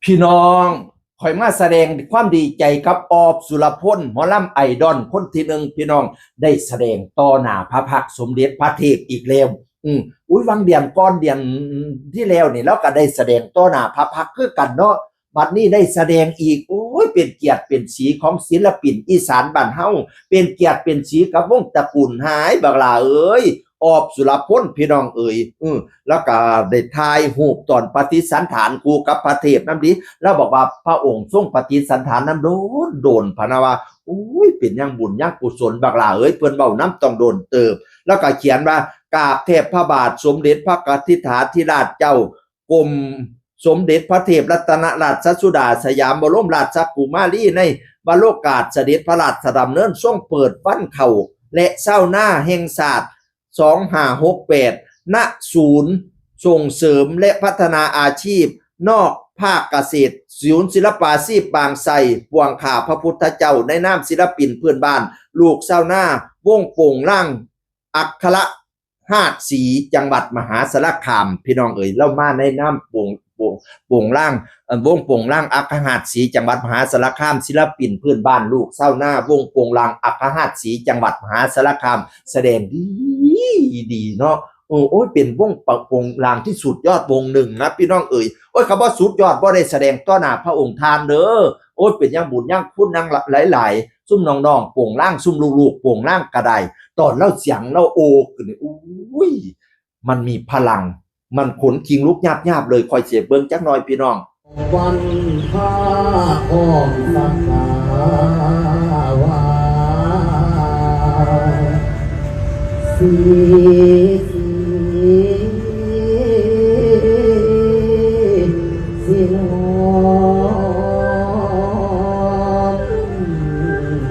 พี่น้องข่อยมาแสดงความดีใจกับออบสุรพลหมอลำไอดอลคนที่หนึ่งพี่น้องได้แสดงต่อหน้าพระพักตร์สมเด็จพระเทพอีกแล้วอุ้ยวังเดือนก้อนเดือนที่แล้วนี่แล้วก็ได้แสดงต่อหน้าพระพักตร์คือกันเนาะบัดนี้ได้แสดงอีกโอ้ยเป็นเกียรติเป็นสีของศิลปินอีสานบ้านเฮาเป็นเกียรติเป็นสีกับวงตระกูลหายบักหลาเอ้ยออบสุรพลพี่น้องเอ๋ยแล้วก็ได้ถ่ายรูปตอนปฏิสันถานกูกับพระเทพนำดิแล้วบอกว่าพระองค์ทรงปฏิสันถานนำโดนพะนะว่าอุ้ยเป็นยังบุญยังกุศลบักหลาเอ้ยเพิ่นเว้านำต้องโดนเติบแล้วก็เขียนว่ากราบเทพพระบาทสมเด็จพระกนิษฐาธิราชเจ้ากรมสมเด็จพระเทพรัตนราชสุดาสยามบรมราชกุมารีในบรโอกาสเสด็จพระราชดำเนินทรงเปิดฟันเข่าและเศร้าหน้าแห่งศาสตร์2568ณศูนย์ส่งเสริมและพัฒนาอาชีพนอกภาคเกษตรศูนย์ศิลปาชีพบางไทรปวงข่าพระพุทธเจ้าในนามศิลปินเพื่อนบ้านลูกเศร้าหน้าวงโป่งล่างอัคระหาดศรีจังหวัดมหาสารคามพี่น้องเอ๋ยเล่ามาในนามโป่งล่างวงโป่งล่างอัครหาดศรีจังหวัดมหาสารคามศิลปินเพื่อนบ้านลูกเศร้าหน้าวงโป่งล่างอัครหาดศรีจังหวัดมหาสารคามแสดงดีเนาะโอ้ยเป็นวงโป่งล่างที่สุดยอดวงหนึ่งนะพี่น้องเอ๋ยโอ้ยคำว่าสุดยอดบ่ได้แสดงต่อหน้าพระองค์ท่านเด้อโอ้ยเป็นยังบุญยังคุณยังหลายๆซุ่มน้องๆโป่งล่างซุ่มลูกๆโป่งล่างกระไดตอนเล่าเสียงเล่าโอขึ้นอุ้ยมันมีพลังมันขนคิงลุกยาบเลยคอยเสียเบิ้งจักหน่อยพี่น้องวันพาอ้อมสักษาวาสีสีน้อง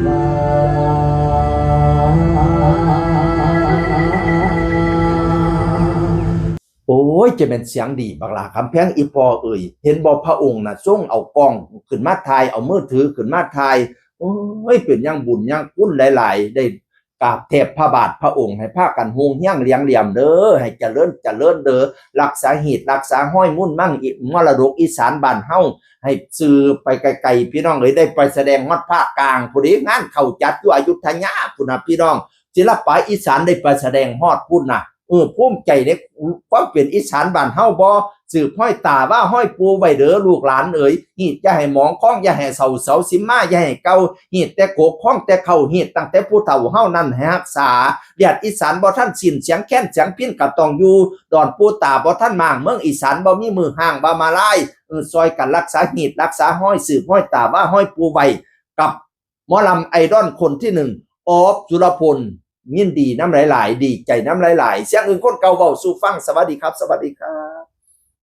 มาโอ้ยจะเป็นเสียงดีบักหลาคำแพงอีพอเอ่ยเห็นบ่พระองค์น่ะทรงเอากล้องขึ้นมาถ่ายเอามือถือขึ้นมาถ่ายโอ้ยเป็นยังบุญยังคุณหลายๆได้กราบเทพพระบาทพระองค์ให้พากันฮวงเฮียงเลี้ยงเหลี่ยมเด้อให้เจริญเด้อรักษาหีดรักษาห้อยมุ่นมั่งมรดกอีสานบ้านเฮาให้ซื้อไปไกลๆพี่น้องเอ้ยได้ไปแสดงฮอดภาคกลางพุ่นนี้งานเข้าจัดอยู่อยุธยาพุ่นน่ะพี่น้องศิลปะอีสานได้ไปแสดงฮอดพุ่นน่ะภูมิใจในความเป็นอีสานบ้านเฮาบ่สืบห้อยตาว่าห้อยปูไว้เด้อลูกหลานเอ๋ยฮีดอย่าให้หมองค้องอย่าให้เสาสิมาอย่าให้เก่าฮีดแต่โกกค้องแต่เข้าฮีดตั้งแต่ผู้เฒ่าเฮานั้นให้รักษาญาติอีสานบ่ทันสิ้นเสียงแค้นเสียงพิณก็ต้องอยู่ดอนปูตาบ่ทันมางเมืองอีสานบ่มีมือห่างบ่มาลายซอยกันรักษาฮีดรักษาห้อยสืบห้อยตาว่าห้อยปูไว้กับหมอลำไอดอลคนที่หนึ่งออฟสุรพลยินดีน้ำหลายๆดีใจน้ำหลายๆเสียงอื่นคนเก่าเว้าสู่ฟังสวัสดีครับสวัสดีครับ